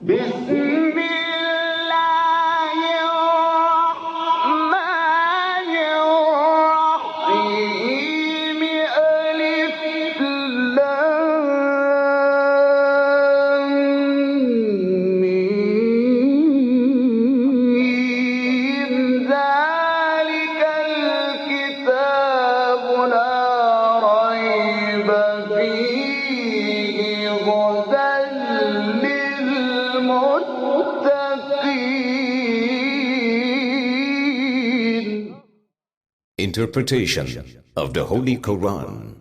بسم الله الرحمن الرحيم ألف لام ميم ذلك الكتاب لا ريب فيه هدى للمتقين. Interpretation of the Holy Quran.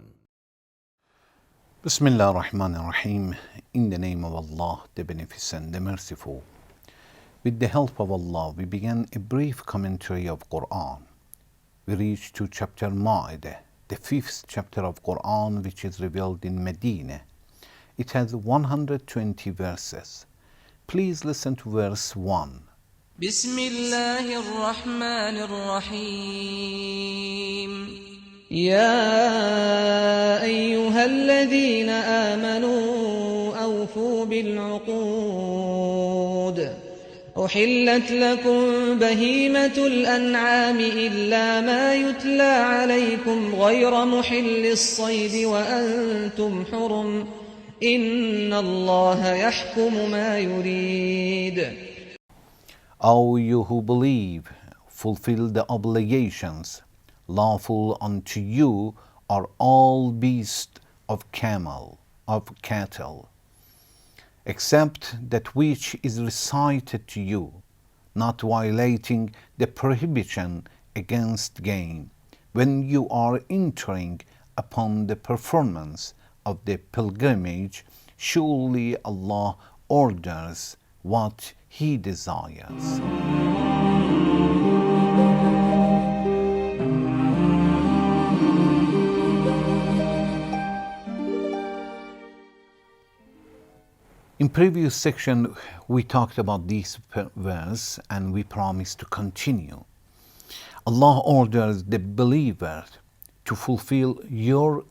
Bismillah ar-Rahman ar-Rahim. In the name of Allah, the Beneficent, the Merciful. With the help of Allah, we begin a brief commentary of Quran. We reach to chapter Maeda, the 5th chapter of Quran, which is revealed in Medina. It has 120 verses. Please listen to verse 1. بسم الله الرحمن الرحيم يا أيها الذين آمنوا أوفوا بالعقود أحلت لكم بهيمة الأنعام إلا ما يتلى عليكم غير محل الصيد وأنتم حرم إن الله يحكم ما يريد. O you who believe, fulfill the obligations. Lawful unto you are all beasts of cattle, except that which is recited to you, not violating the prohibition against gain, when you are entering upon the performance of the pilgrimage. Surely Allah orders what He desires. In previous section, we talked about this verse and we promised to continue. Allah orders the believer to fulfill your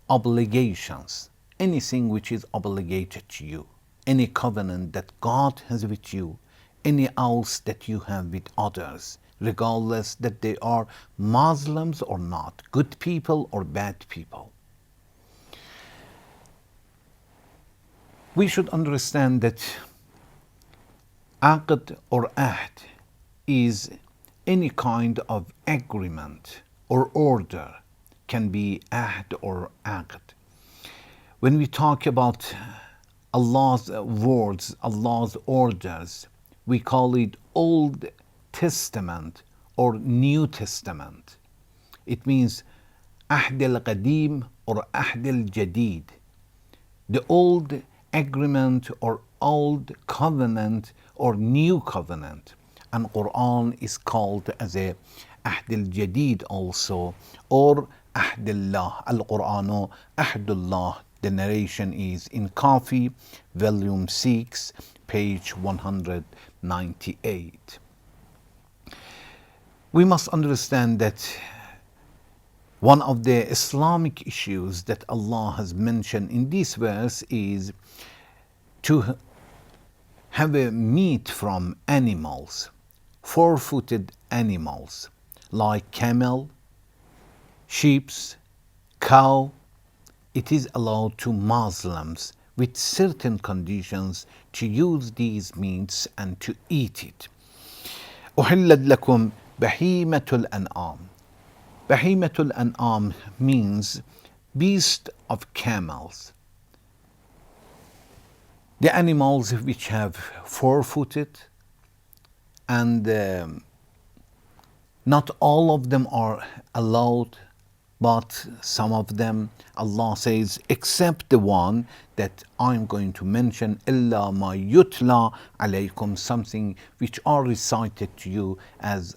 obligations, anything which is obligated to you, any covenant that God has with you, any oaths that you have with others, regardless that they are Muslims or not, good people or bad people. We should understand that aqd or ahd is any kind of agreement or order, can be ahd or aqd. When we talk about Allah's words, Allah's orders, we call it Old Testament or New Testament. It means Ahd al-Qadim or Ahd al-Jadid, the old agreement or old covenant or new covenant. And Quran is called as a Ahd al-Jadid also, or Ahd Allah. Al-Quranu Ahdullah. The narration is in Kafi, volume 6, page 198. We must understand that one of the Islamic issues that Allah has mentioned in this verse is to have a meat from animals, four-footed animals like camel, sheep, cow. It is allowed to Muslims with certain conditions to use these meats and to eat it. أحلت لكم بهيمة الأنعام. بهيمة الأنعام means beast of camels. The animals which have four-footed, and not all of them are allowed, but some of them, Allah says, except the one that I'm going to mention, إِلَّا مَا يُتْلَى عَلَيْكُمْ, something which are recited to you, as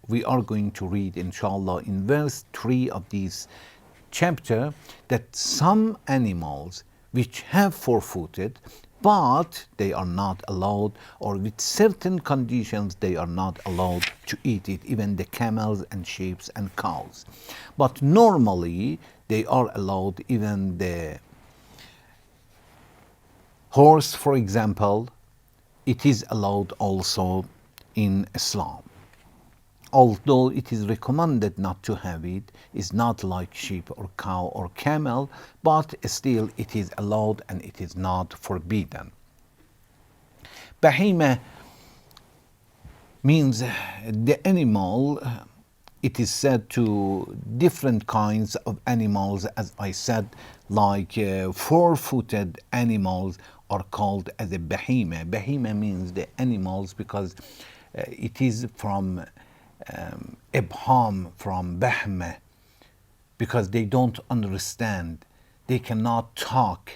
we are going to read inshallah in verse 3 of this chapter, that some animals which have four-footed, but they are not allowed, or with certain conditions they are not allowed to eat it, even the camels and sheep and cows. But normally they are allowed, even the Horse, for example, it is allowed also in Islam. Although it is recommended not to have it, it's not like sheep or cow or camel, but still it is allowed and it is not forbidden. Bahima means the animal. It is said to different kinds of animals, as I said, like four-footed animals are called as a bahima. Bahima means the animals because it is from ibham, from bahma, because they don't understand, they cannot talk.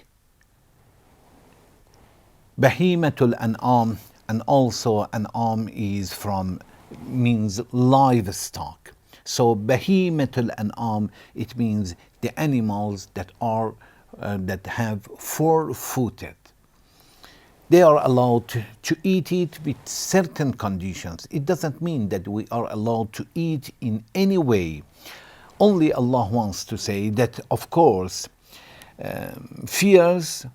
Bahimatul an'am, and also an'am is from, means livestock. So bahimatul an'am, it means the animals that are that have four-footed. They are allowed to eat it with certain conditions. It doesn't mean that we are allowed to eat in any way. Only Allah wants to say that, of course, fears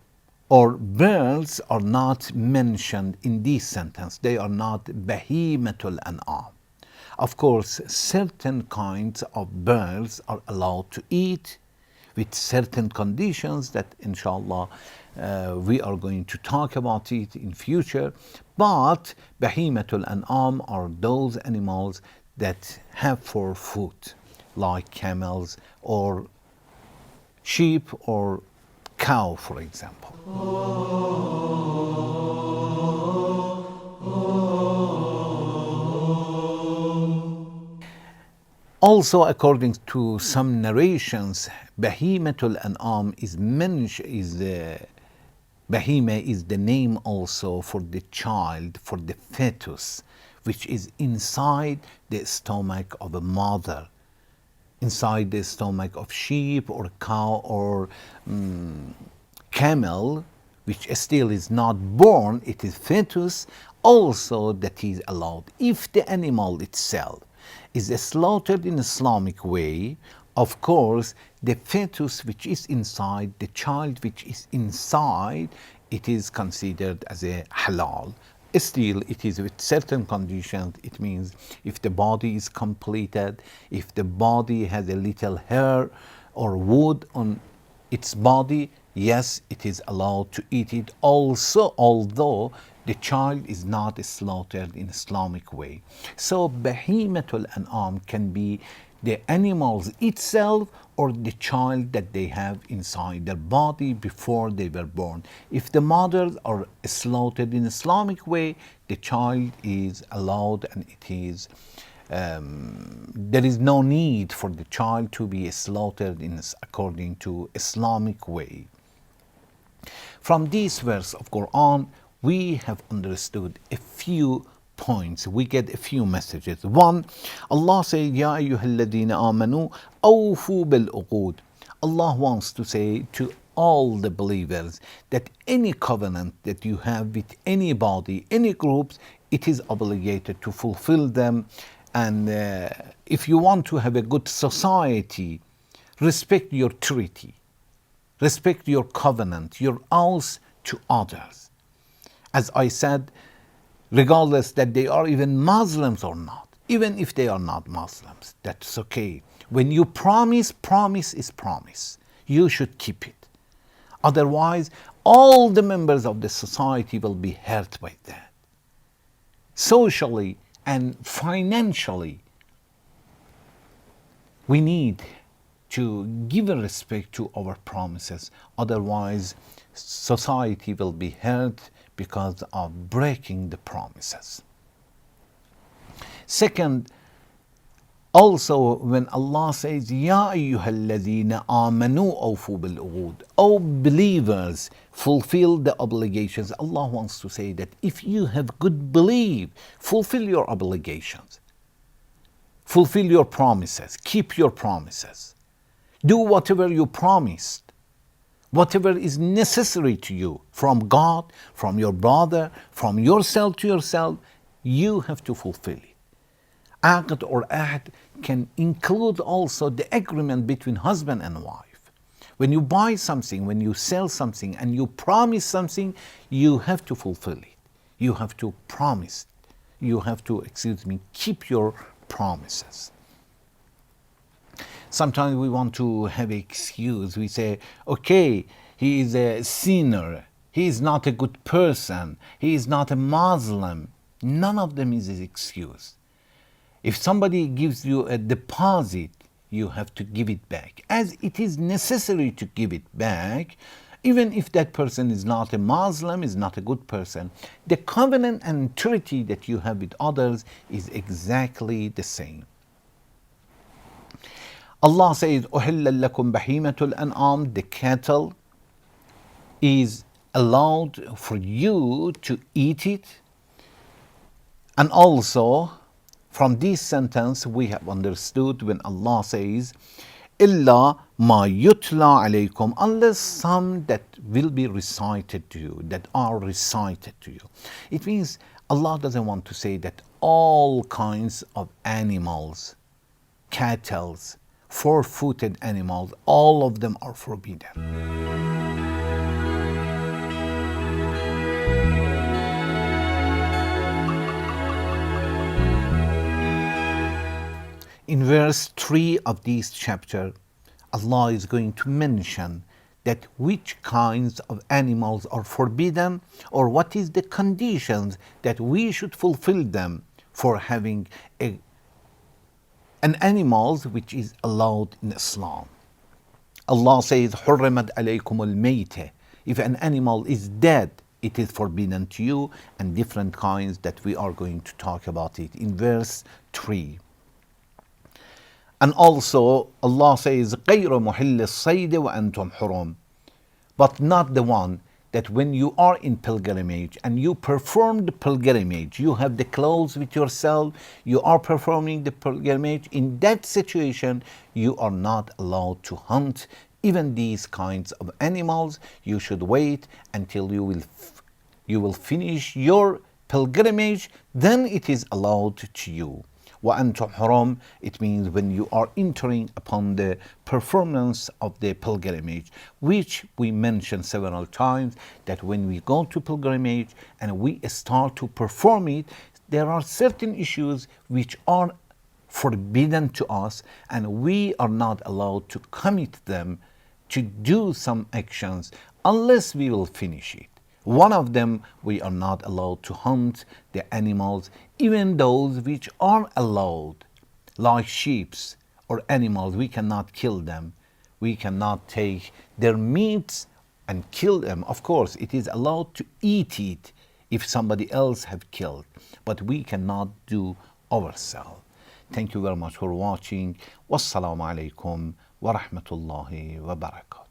or birds are not mentioned in this sentence. They are not bahimatul an'am. Of course, certain kinds of birds are allowed to eat with certain conditions that, inshallah, we are going to talk about it in future. But bahimatul an'am are those animals that have four feet, like camels or sheep or cow, for example. Also, according to some narrations, bahimatul an'am is bahima is the name also for the child, for the fetus, which is inside the stomach of a mother, inside the stomach of sheep or cow or camel, which still is not born, it is fetus, also that is allowed. If the animal itself is slaughtered in Islamic way, of course, the fetus which is inside, the child which is inside, it is considered as a halal. Still, it is with certain conditions. It means if the body is completed, if the body has a little hair or wood on its body, yes, it is allowed to eat it also, although the child is not slaughtered in Islamic way. So bahimatul an'am can be the animals itself or the child that they have inside their body before they were born. If the mothers are slaughtered in Islamic way, the child is allowed, and it is there is no need for the child to be slaughtered according to Islamic way. From this verse of Quran, we have understood a few points. We get a few messages. One, Allah says, Ya ayyuhalladhina amanu awfu bil uqud. Allah wants to say to all the believers that any covenant that you have with anybody, any groups, it is obligated to fulfill them. And if you want to have a good society, respect your treaty, respect your covenant, your oath to others. As I said, regardless that they are even Muslims or not, even if they are not Muslims, that's okay. When you promise, promise is promise. You should keep it. Otherwise, all the members of the society will be hurt by that. Socially and financially, we need to give a respect to our promises. Otherwise, society will be hurt because of breaking the promises. Second, also when Allah says, Ya ayyuhalladhina amanu awfu bil uqud, O believers, fulfill the obligations. Allah wants to say that if you have good belief, fulfill your obligations. Fulfill your promises. Keep your promises. Do whatever you promised. Whatever is necessary to you from God, from your brother, from yourself to yourself, you have to fulfill it. Aqd can include also the agreement between husband and wife. When you buy something, when you sell something, and you promise something, you have to fulfill it. You have to promise. You have to, keep your promises. Sometimes we want to have an excuse. We say, okay, he is a sinner. He is not a good person. He is not a Muslim. None of them is an excuse. If somebody gives you a deposit, you have to give it back. As it is necessary to give it back, even if that person is not a Muslim, is not a good person, the covenant and treaty that you have with others is exactly the same. Allah says, أُحِلَّ لَكُمْ بَهِيمَةُ الْأَنْعَامِ. The cattle is allowed for you to eat it. And also, from this sentence, we have understood when Allah says, إِلَّا مَا يُتْلَى عَلَيْكُمْ, unless some that will be recited to you, that are recited to you. It means Allah doesn't want to say that all kinds of animals, cattle, four-footed animals, all of them are forbidden. In verse 3 of this chapter, Allah is going to mention that which kinds of animals are forbidden, or what is the conditions that we should fulfill them for having an animal which is allowed in Islam. Allah says, حُرِّمَتْ عَلَيْكُمُ الْمَيْتَةِ. If an animal is dead, it is forbidden to you, and different kinds that we are going to talk about it in verse 3. And also Allah says, غَيْرَ مُحِلِّ الصَّيْدِ وَأَنْتُمْ حُرُمْ. But not the one that when you are in pilgrimage and you perform the pilgrimage, you have the clothes with yourself, you are performing the pilgrimage, in that situation you are not allowed to hunt even these kinds of animals. You should wait until you will finish your pilgrimage, then it is allowed to you. وَأَنْتُمْ حُرُمْ, it means when you are entering upon the performance of the pilgrimage, which we mentioned several times, that when we go to pilgrimage and we start to perform it, there are certain issues which are forbidden to us, and we are not allowed to commit them to do some actions unless we will finish it. One of them, we are not allowed to hunt the animals, even those which are allowed, like sheep or animals. We cannot kill them. We cannot take their meats and kill them. Of course, it is allowed to eat it if somebody else have killed, but we cannot do ourselves. Thank you very much for watching. Wassalamu alaikum wa rahmatullahi wa barakatuh.